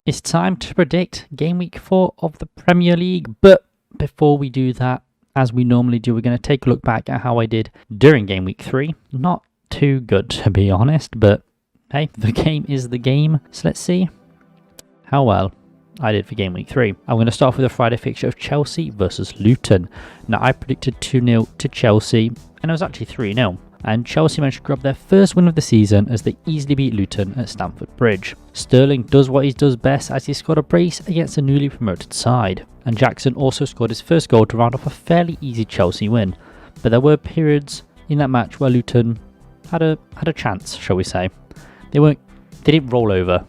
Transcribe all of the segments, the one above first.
It's time to predict game week 4 of the Premier League, but before we do that, as we normally do, we're going to take a look back at how I did during game week 3. Not too good, to be honest, but hey, the game is the game. So let's see how well I did for game week 3. I'm going to start off with a Friday fixture of Chelsea versus Luton. Now, I predicted 2-0 to Chelsea, and it was actually 3-0. And Chelsea managed to grab their first win of the season as they easily beat Luton at Stamford Bridge. Sterling does what he does best as he scored a brace against a newly promoted side. And Jackson also scored his first goal to round off a fairly easy Chelsea win. But there were periods in that match where Luton had a chance, shall we say. They didn't roll over.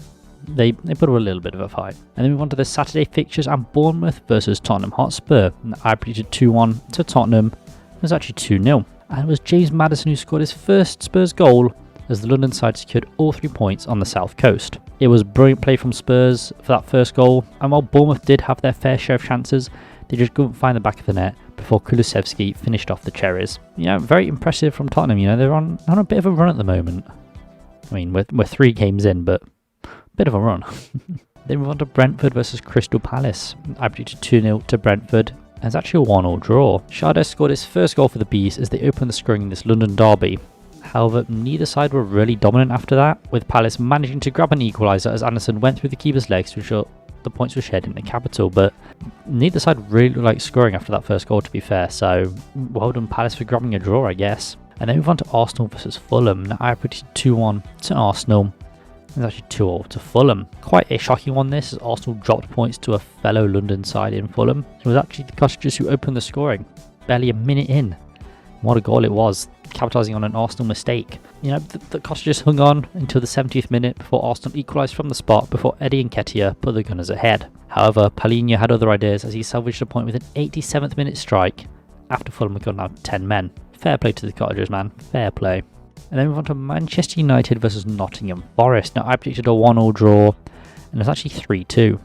They put up a little bit of a fight. And then we move on to the Saturday fixtures and Bournemouth versus Tottenham Hotspur. And I predicted 2-1 to Tottenham. It was actually 2-0. And it was James Maddison who scored his first Spurs goal as the London side secured all 3 points on the south coast. It was brilliant play from Spurs for that first goal, and while Bournemouth did have their fair share of chances, they just couldn't find the back of the net before Kulusevski finished off the Cherries. Very impressive from Tottenham. They're on a bit of a run at the moment. I mean, we're 3 games in, but a bit of a run. Then we move on to Brentford versus Crystal Palace. I predicted 2-0 to Brentford. It's actually a 1-1 draw. Sade scored his first goal for the Bees as they opened the scoring in this London derby. However, neither side were really dominant after that, with Palace managing to grab an equaliser as Anderson went through the keeper's legs to ensure the points were shared in the capital, but neither side really looked like scoring after that first goal, to be fair, so well done Palace for grabbing a draw, I guess. And then we move on to Arsenal versus Fulham. Now, I predicted 2-1 to Arsenal. It's actually 2-0 to Fulham. Quite a shocking one this, as Arsenal dropped points to a fellow London side in Fulham. It was actually the Cottagers who opened the scoring, barely a minute in. What a goal it was, capitalising on an Arsenal mistake. The Cottagers hung on until the 70th minute before Arsenal equalised from the spot before Eddie Nketiah put the Gunners ahead. However, Paulinho had other ideas as he salvaged a point with an 87th minute strike after Fulham had gone down to 10 men. Fair play to the Cottagers, man. Fair play. And then we move on to Manchester United versus Nottingham Forest. Now, I predicted a 1-1 draw, and it was actually 3-2.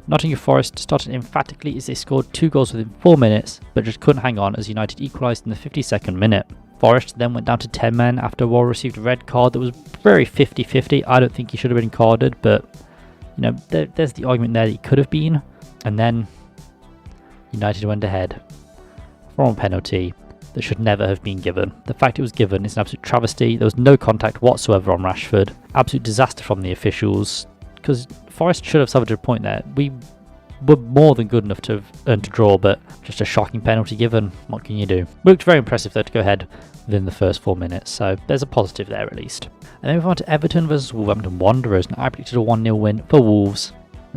Nottingham Forest started emphatically as they scored 2 goals within 4 minutes, but just couldn't hang on as United equalised in the 52nd minute. Forest then went down to 10 men after Wall received a red card that was very 50-50. I don't think he should have been carded, but there's the argument there that he could have been. And then United went ahead for a penalty that should never have been given. The fact it was given is an absolute travesty. There was no contact whatsoever on Rashford. Absolute disaster from the officials, because Forest should have salvaged a point there. We were more than good enough to have earned a draw, but just a shocking penalty given. What can you do? Looked very impressive though to go ahead within the first 4 minutes, so there's a positive there at least. And then we move on to Everton versus Wolverhampton Wanderers. Now, I predicted a 1-0 win for Wolves,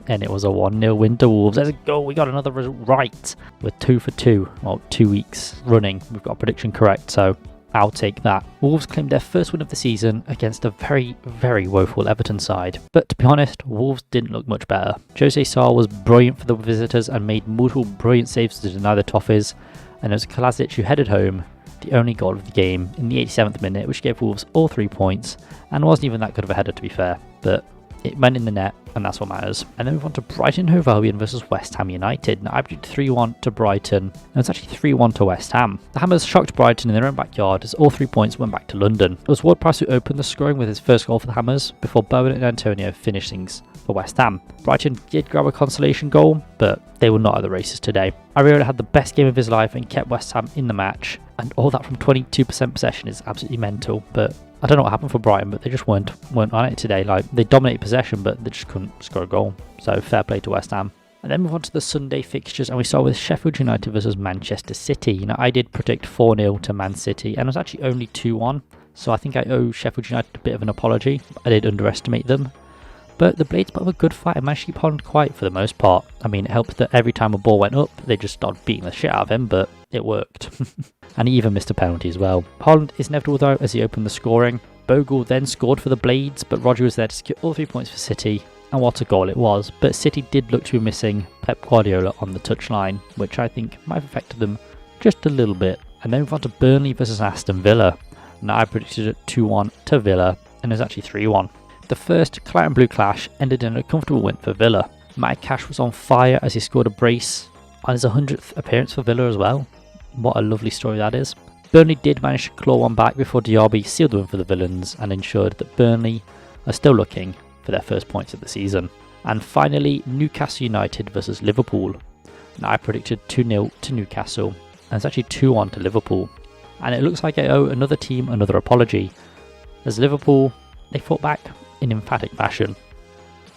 and it was a 1-0 win to Wolves. Let's go, we got another result right. We're 2 for 2, well, 2 weeks running. We've got a prediction correct, so I'll take that. Wolves claimed their first win of the season against a very, very woeful Everton side. But to be honest, Wolves didn't look much better. Jose Sarr was brilliant for the visitors and made multiple brilliant saves to deny the Toffees. And it was Kolasinac who headed home the only goal of the game in the 87th minute, which gave Wolves all 3 points. And wasn't even that good of a header, to be fair. But it went in the net, and that's what matters. And then we move on to Brighton And Hove Albion versus West Ham United. Now, I predicted 3-1 to Brighton, and it's actually 3-1 to West Ham. The Hammers shocked Brighton in their own backyard as all 3 points went back to London. It was Ward-Prowse who opened the scoring with his first goal for the Hammers, before Bowen and Antonio finished things for West Ham. Brighton did grab a consolation goal, but they were not at the races today. Areola had the best game of his life and kept West Ham in the match, and all that from 22% possession is absolutely mental, but I don't know what happened for Brighton, but they just weren't on it today. They dominated possession, but they just couldn't score a goal. So fair play to West Ham. And then move on to the Sunday fixtures, and we start with Sheffield United versus Manchester City. I did predict 4-0 to Man City, and it was actually only 2-1. So I think I owe Sheffield United a bit of an apology. I did underestimate them. But the Blades put up a good fight and managed to keep Holland quiet for the most part. I mean, it helped that every time a ball went up, they just started beating the shit out of him, but it worked. And he even missed a penalty as well. Holland is inevitable though as he opened the scoring. Bogle then scored for the Blades, but Roger was there to secure all 3 points for City. And what a goal it was. But City did look to be missing Pep Guardiola on the touchline, which I think might have affected them just a little bit. And then move on to Burnley versus Aston Villa. Now I predicted it 2-1 to Villa, and it was actually 3-1. The first claret and blue clash ended in a comfortable win for Villa. Matt Cash was on fire as he scored a brace on his 100th appearance for Villa as well. What a lovely story that is. Burnley did manage to claw one back before Diaby sealed the win for the Villains and ensured that Burnley are still looking for their first points of the season. And finally, Newcastle United versus Liverpool. Now, I predicted 2-0 to Newcastle, and it's actually 2-1 to Liverpool. And it looks like I owe another team another apology, as Liverpool, they fought back in emphatic fashion.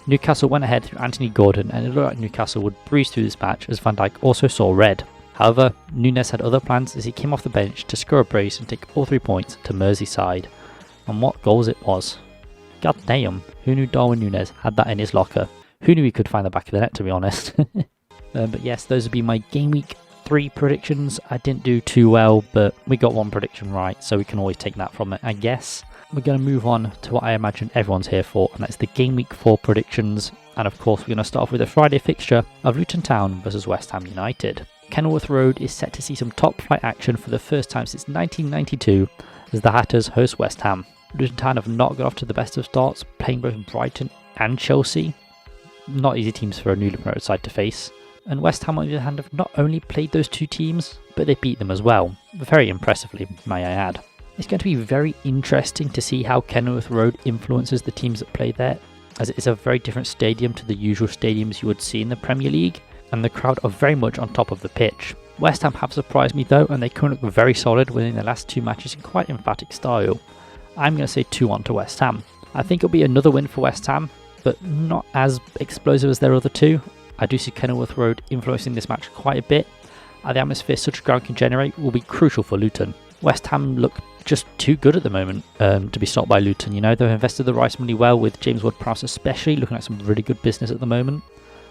Newcastle went ahead through Anthony Gordon, and it looked like Newcastle would breeze through this match as Van Dijk also saw red. However, Núñez had other plans as he came off the bench to score a brace and take all 3 points to Merseyside. And what goals it was. God damn, who knew Darwin Núñez had that in his locker? Who knew he could find the back of the net, to be honest? But yes, those would be my Game Week 3 predictions. I didn't do too well, but we got one prediction right, so we can always take that from it, I guess. We're going to move on to what I imagine everyone's here for, and that's the Game Week 4 predictions. And of course, we're going to start off with a Friday fixture of Luton Town versus West Ham United. Kenilworth Road is set to see some top flight action for the first time since 1992 as the Hatters host West Ham. Luton Town have not got off to the best of starts, playing both Brighton and Chelsea. Not easy teams for a newly promoted side to face. And West Ham, on the other hand, have not only played those two teams, but they beat them as well. Very impressively, may I add. It's going to be very interesting to see how Kenilworth Road influences the teams that play there, as it is a very different stadium to the usual stadiums you would see in the Premier League, and the crowd are very much on top of the pitch. West Ham have surprised me though, and they currently look very solid, winning their last 2 matches in quite emphatic style. I'm going to say 2-1 to West Ham. I think it'll be another win for West Ham, but not as explosive as their other 2. I do see Kenilworth Road influencing this match quite a bit, and the atmosphere such a ground can generate will be crucial for Luton. West Ham look just too good at the moment to be stopped by Luton. You know, they've invested the right money well, with James Ward-Prowse especially looking like some really good business at the moment,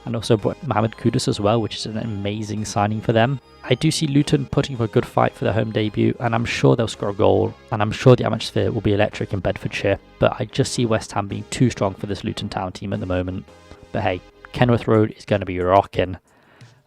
and also Mohamed Kudus as well, which is an amazing signing for them. I do see Luton putting up a good fight for their home debut, and I'm sure they'll score a goal, and I'm sure the atmosphere will be electric in Bedfordshire, but I just see West Ham being too strong for this Luton Town team at the moment. But hey, Kenilworth Road is going to be rocking,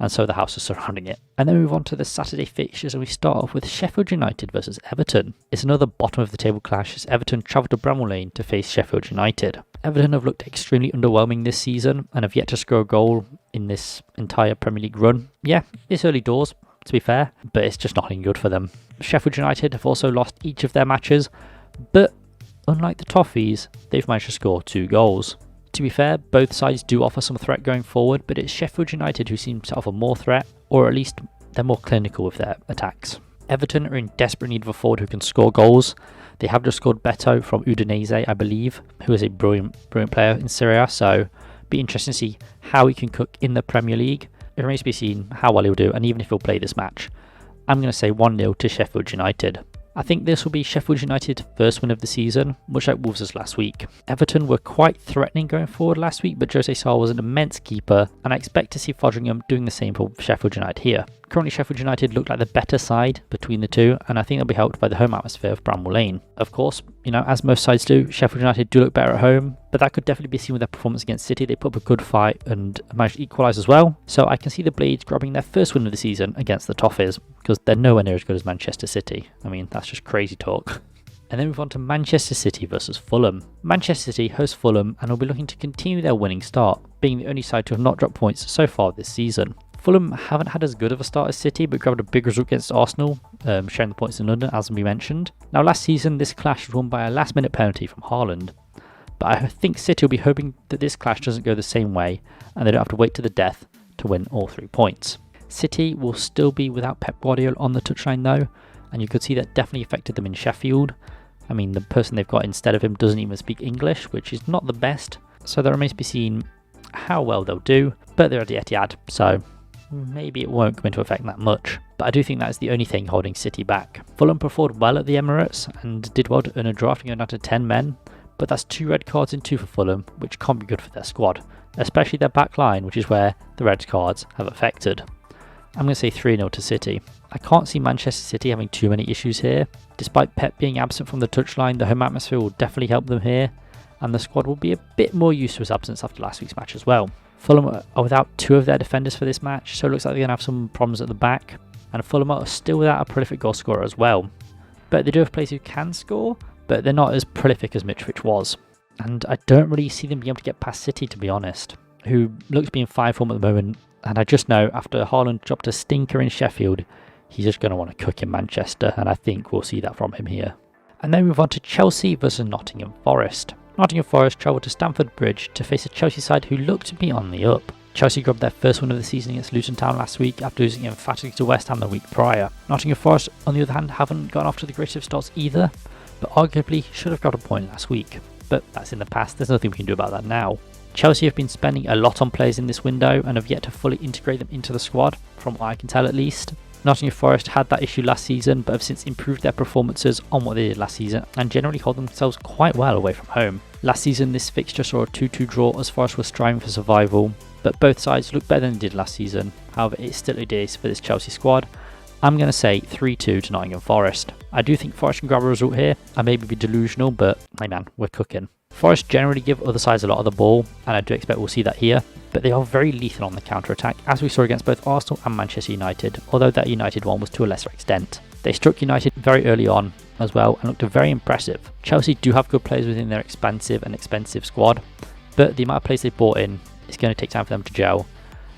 and so the houses surrounding it. And then we move on to the Saturday fixtures, and we start off with Sheffield United versus Everton. It's another bottom of the table clash as Everton travel to Bramall Lane to face Sheffield United. Everton have looked extremely underwhelming this season and have yet to score a goal in this entire Premier League run. Yeah, it's early doors, to be fair, but it's just not looking good for them. Sheffield United have also lost each of their matches, but unlike the Toffees, they've managed to score 2 goals. To be fair, both sides do offer some threat going forward, but it's Sheffield United who seem to offer more threat, or at least they're more clinical with their attacks. Everton are in desperate need of a forward who can score goals. They have just scored Beto from Udinese, I believe, who is a brilliant player in Serie A, so be interesting to see how he can cook in the Premier League. It remains to be seen how well he'll do, and even if he'll play this match. I'm going to say 1-0 to Sheffield United. I think this will be Sheffield United's first win of the season, much like Wolves' last week. Everton were quite threatening going forward last week, but Jose Sá was an immense keeper, and I expect to see Foderingham doing the same for Sheffield United here. Currently, Sheffield United look like the better side between the two, and I think they'll be helped by the home atmosphere of Bramall Lane. Of course, you know, as most sides do, Sheffield United do look better at home, but that could definitely be seen with their performance against City. They put up a good fight and managed to equalise as well, so I can see the Blades grabbing their first win of the season against the Toffees, because they're nowhere near as good as Manchester City. I mean, that's just crazy talk. And then move on to Manchester City versus Fulham. Manchester City host Fulham and will be looking to continue their winning start, being the only side to have not dropped points so far this season. Fulham haven't had as good of a start as City, but grabbed a big result against Arsenal, sharing the points in London, as we mentioned. Now, last season, this clash was won by a last-minute penalty from Haaland, but I think City will be hoping that this clash doesn't go the same way, and they don't have to wait to the death to win all 3 points. City will still be without Pep Guardiola on the touchline though, and you could see that definitely affected them in Sheffield. I mean, the person they've got instead of him doesn't even speak English, which is not the best, so there remains to be seen how well they'll do, but they're at the Etihad, so maybe it won't come into effect that much. But I do think that's the only thing holding City back. Fulham performed well at the Emirates and did well to earn a draft going down to 10 men, but that's 2 red cards in 2 for Fulham, which can't be good for their squad, especially their back line, which is where the red cards have affected. I'm going to say 3-0 to City. I can't see Manchester City having too many issues here. Despite Pep being absent from the touchline, the home atmosphere will definitely help them here, and the squad will be a bit more used to his absence after last week's match as well. Fulham are without 2 of their defenders for this match, so it looks like they're going to have some problems at the back, and Fulham are still without a prolific goal scorer as well. But they do have players who can score, but they're not as prolific as Mitrovic was. And I don't really see them being able to get past City, to be honest, who looks to be in fine form at the moment. And I just know after Haaland dropped a stinker in Sheffield, he's just going to want to cook in Manchester, and I think we'll see that from him here. And then we move on to Chelsea versus Nottingham Forest. Nottingham Forest travelled to Stamford Bridge to face a Chelsea side who looked to be on the up. Chelsea grabbed their first win of the season against Luton Town last week after losing emphatically to West Ham the week prior. Nottingham Forest, on the other hand, haven't gone off to the greatest of starts either, but arguably should have got a point last week. But that's in the past, there's nothing we can do about that now. Chelsea have been spending a lot on players in this window and have yet to fully integrate them into the squad, from what I can tell at least. Nottingham Forest had that issue last season but have since improved their performances on what they did last season and generally hold themselves quite well away from home. Last season this fixture saw a 2-2 draw as Forest was striving for survival, but both sides look better than they did last season. However, it's still early days for this Chelsea squad. I'm going to say 3-2 to Nottingham Forest. I do think Forest can grab a result here. I may be delusional, but hey man, we're cooking. Forest generally give other sides a lot of the ball, and I do expect we'll see that here, but they are very lethal on the counter-attack, as we saw against both Arsenal and Manchester United, although that United one was to a lesser extent. They struck United very early on as well and looked very impressive. Chelsea do have good players within their expansive and expensive squad, but the amount of players they brought in is going to take time for them to gel,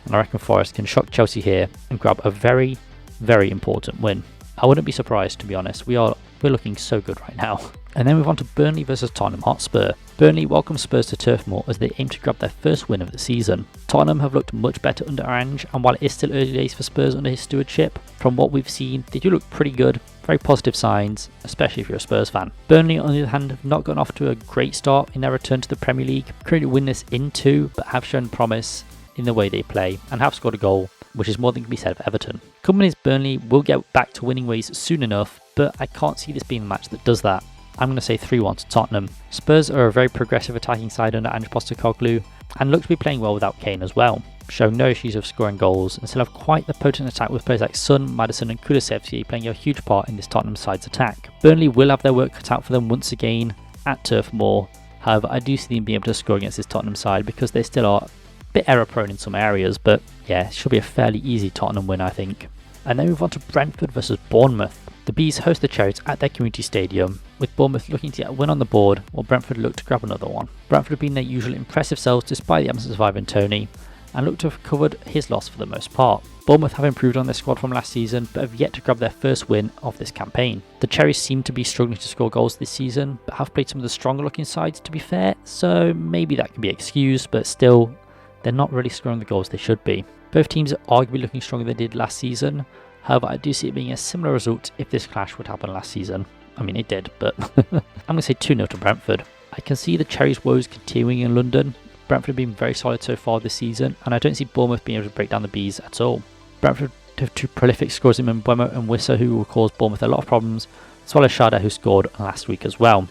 and I reckon Forest can shock Chelsea here and grab a very, very important win. I wouldn't be surprised, to be honest. We're looking so good right now. And then move on to Burnley versus Tottenham Hotspur. Burnley welcome Spurs to Turf Moor as they aim to grab their first win of the season. Tottenham have looked much better under Ange, and while it is still early days for Spurs under his stewardship, from what we've seen, they do look pretty good. Very positive signs, especially if you're a Spurs fan. Burnley, on the other hand, have not gotten off to a great start in their return to the Premier League. Currently winless in 2, but have shown promise in the way they play and have scored a goal, which is more than can be said of Everton. Company's Burnley will get back to winning ways soon enough, but I can't see this being the match that does that. I'm going to say 3-1 to Tottenham. Spurs are a very progressive attacking side under Ange Postecoglou and look to be playing well without Kane as well, showing no issues of scoring goals and still have quite the potent attack with players like Son, Maddison and Kulusevski playing a huge part in this Tottenham side's attack. Burnley will have their work cut out for them once again at Turf Moor. However, I do see them being able to score against this Tottenham side because they still are a bit error prone in some areas, but yeah, it should be a fairly easy Tottenham win, I think. And then move on to Brentford versus Bournemouth. The Bees host the Cherries at their community stadium, with Bournemouth looking to get a win on the board while Brentford look to grab another one. Brentford have been their usual impressive selves despite the absence of Ivan Toney, and look to have covered his loss for the most part. Bournemouth have improved on their squad from last season, but have yet to grab their first win of this campaign. The Cherries seem to be struggling to score goals this season, but have played some of the stronger looking sides to be fair, so maybe that can be excused, but still, they're not really scoring the goals they should be. Both teams are arguably looking stronger than they did last season. However, I do see it being a similar result if this clash would happen last season. I mean, it did, but I'm going to say 2-0 to Brentford. I can see the Cherries' woes continuing in London. Brentford have been very solid so far this season, and I don't see Bournemouth being able to break down the Bees at all. Brentford have two prolific scorers in Mbeumo and Wissa, who will cause Bournemouth a lot of problems, as well as Shada, who scored last week as well.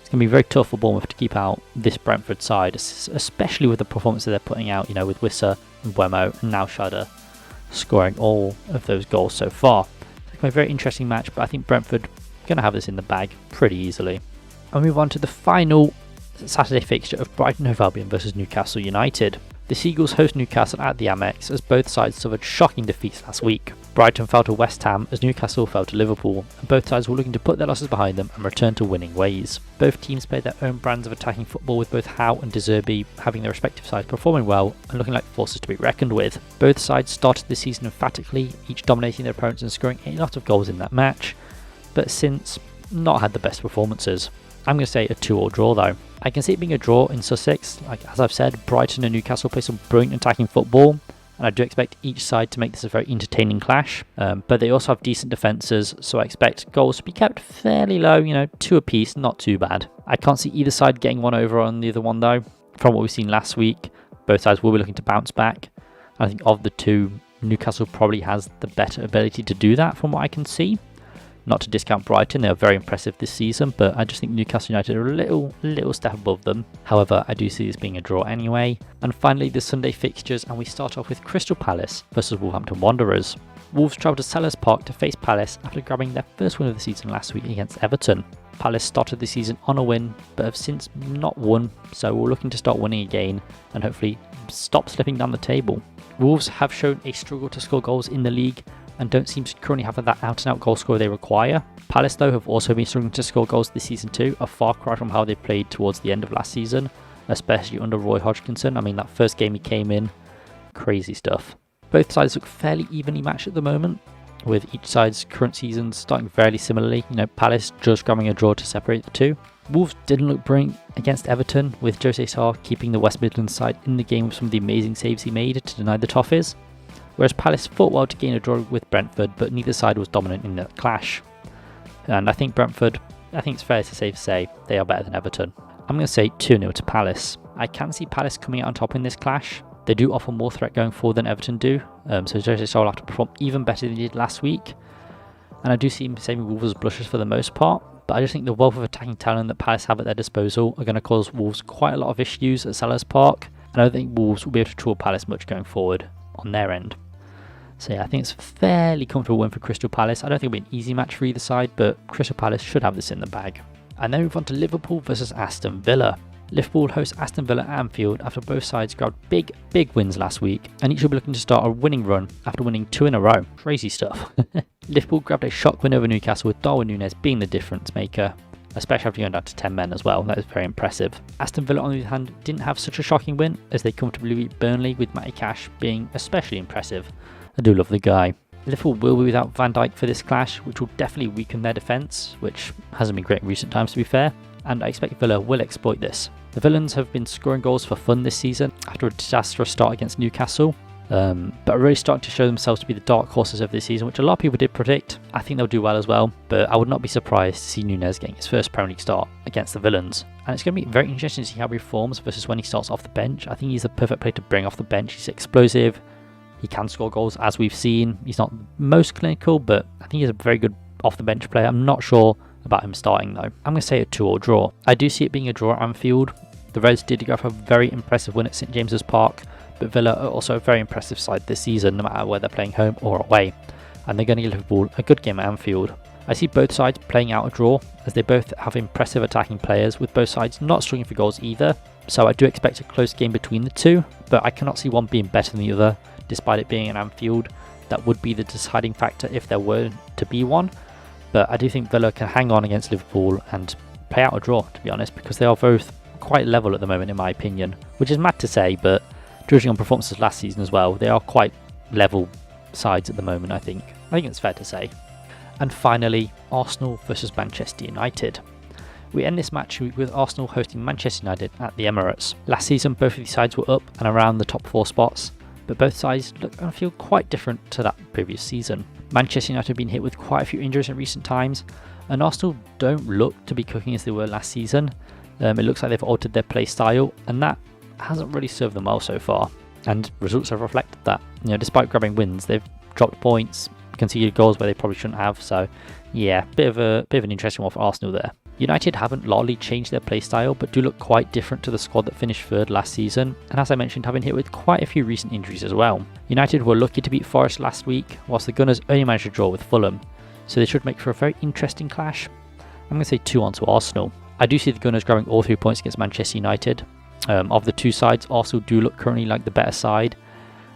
It's going to be very tough for Bournemouth to keep out this Brentford side, especially with the performance that they're putting out, with Wissa, Mbeumo, and now Shada scoring all of those goals so far. It's going to be a very interesting match, but I think Brentford are going to have this in the bag pretty easily. I'll move on to the final Saturday fixture of Brighton and Hove Albion versus Newcastle United. The Seagulls host Newcastle at the Amex as both sides suffered shocking defeats last week. Brighton fell to West Ham as Newcastle fell to Liverpool, and both sides were looking to put their losses behind them and return to winning ways. Both teams played their own brands of attacking football, with both Howe and De Zerbi having their respective sides performing well and looking like forces to be reckoned with. Both sides started the season emphatically, each dominating their opponents and scoring a lot of goals in that match, but since not had the best performances. I'm going to say a 2-2 draw though. I can see it being a draw in Sussex. As I've said, Brighton and Newcastle play some brilliant attacking football, and I do expect each side to make this a very entertaining clash, but they also have decent defences, so I expect goals to be kept fairly low, 2 apiece, not too bad. I can't see either side getting one over on the other one though. From what we've seen last week, both sides will be looking to bounce back. I think of the two, Newcastle probably has the better ability to do that from what I can see. Not to discount Brighton, they are very impressive this season, but I just think Newcastle United are a little step above them. However, I do see this being a draw anyway. And finally, the Sunday fixtures, and we start off with Crystal Palace versus Wolverhampton Wanderers. Wolves travel to Sellers Park to face Palace after grabbing their first win of the season last week against Everton. Palace started the season on a win, but have since not won, so we're looking to start winning again and hopefully stop slipping down the table. Wolves have shown a struggle to score goals in the league, and don't seem to currently have that out-and-out goal scorer they require. Palace, though, have also been struggling to score goals this season too, a far cry from how they played towards the end of last season, especially under Roy Hodgkinson. I mean, that first game he came in, crazy stuff. Both sides look fairly evenly matched at the moment, with each side's current seasons starting fairly similarly. Palace just grabbing a draw to separate the two. Wolves didn't look brilliant against Everton, with Jose Sarr keeping the West Midlands side in the game with some of the amazing saves he made to deny the Toffees, whereas Palace fought well to gain a draw with Brentford, but neither side was dominant in that clash. And I think Brentford, it's fair to say they are better than Everton. I'm going to say 2-0 to Palace. I can see Palace coming out on top in this clash. They do offer more threat going forward than Everton do, so Jose Sarr will have to perform even better than he did last week. And I do see him saving Wolves' blushes for the most part, but I just think the wealth of attacking talent that Palace have at their disposal are going to cause Wolves quite a lot of issues at Selhurst Park, and I don't think Wolves will be able to troll Palace much going forward on their end. So yeah, I think it's a fairly comfortable win for Crystal Palace. I don't think it'll be an easy match for either side, but Crystal Palace should have this in the bag. And then we move on to Liverpool versus Aston Villa. Liverpool host Aston Villa at Anfield after both sides grabbed big wins last week, and each will be looking to start a winning run after winning 2 in a row. Crazy stuff. Liverpool grabbed a shock win over Newcastle, with Darwin Núñez being the difference maker, especially after going down to 10 men as well. That is very impressive. Aston Villa, on the other hand, didn't have such a shocking win, as they comfortably beat Burnley, with Matty Cash being especially impressive. I do love the guy. Liverpool will be without Van Dijk for this clash, which will definitely weaken their defence, which hasn't been great in recent times to be fair, and I expect Villa will exploit this. The Villains have been scoring goals for fun this season after a disastrous start against Newcastle, but are really starting to show themselves to be the dark horses of this season, which a lot of people did predict. I think they'll do well as well, but I would not be surprised to see Núñez getting his first Premier League start against the Villains. And it's going to be very interesting to see how he performs versus when he starts off the bench. I think he's the perfect player to bring off the bench. He's explosive, he can score goals as we've seen. He's not most clinical, but I think he's a very good off the bench player. I'm not sure about him starting though. I'm going to say a 2-2 draw. I do see it being a draw at Anfield. The Reds did go for a very impressive win at St James's Park, but Villa are also a very impressive side this season, no matter whether they're playing home or away, and they're going to give Liverpool a good game at Anfield. I see both sides playing out a draw, as they both have impressive attacking players, with both sides not struggling for goals either, so I do expect a close game between the two, but I cannot see one being better than the other, despite it being an Anfield. That would be the deciding factor if there were to be one, but I do think Villa can hang on against Liverpool and play out a draw, to be honest, because they are both quite level at the moment in my opinion, which is mad to say, but judging on performances last season as well, they are quite level sides at the moment. I think it's fair to say. And finally, Arsenal versus Manchester United. We end this match with Arsenal hosting Manchester United at the Emirates. Last season both of these sides were up and around the top 4 spots, but both sides look and feel quite different to that previous season. Manchester United have been hit with quite a few injuries in recent times, and Arsenal don't look to be cooking as they were last season. It looks like they've altered their play style, and that hasn't really served them well so far. And results have reflected that. Despite grabbing wins, they've dropped points, conceded goals where they probably shouldn't have. So, yeah, bit of an interesting one for Arsenal there. United haven't largely changed their play style, but do look quite different to the squad that finished third last season. And as I mentioned, have been hit with quite a few recent injuries as well. United were lucky to beat Forest last week, whilst the Gunners only managed to draw with Fulham. So they should make for a very interesting clash. I'm going to say 2-1 to Arsenal. I do see the Gunners grabbing all 3 points against Manchester United. Of the two sides, Arsenal do look currently like the better side,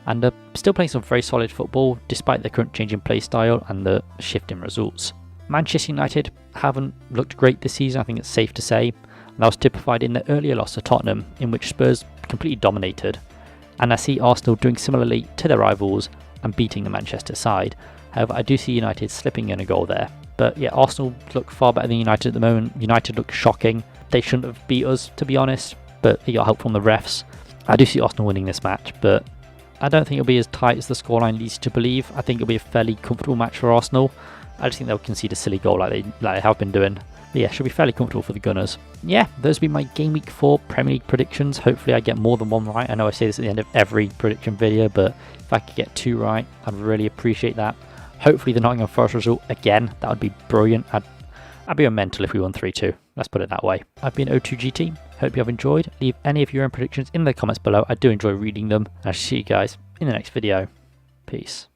and are still playing some very solid football despite the current change in play style and the shift in results. Manchester United haven't looked great this season, I think it's safe to say, and that was typified in their earlier loss to Tottenham, in which Spurs completely dominated. And I see Arsenal doing similarly to their rivals and beating the Manchester side. However, I do see United slipping in a goal there. But yeah, Arsenal look far better than United at the moment. United look shocking. They shouldn't have beat us, to be honest, but they got help from the refs. I do see Arsenal winning this match, but I don't think it'll be as tight as the scoreline leads you to believe. I think it'll be a fairly comfortable match for Arsenal. I just think they'll concede a silly goal like they have been doing. But yeah, should be fairly comfortable for the Gunners. Yeah, those have been my Game Week 4 Premier League predictions. Hopefully I get more than one right. I know I say this at the end of every prediction video, but if I could get 2 right, I'd really appreciate that. Hopefully the Nottingham Forest result again, that would be brilliant. I'd be a mental if we won 3-2. Let's put it that way. I've been O2GT. Hope you have enjoyed. Leave any of your own predictions in the comments below. I do enjoy reading them. And I'll see you guys in the next video. Peace.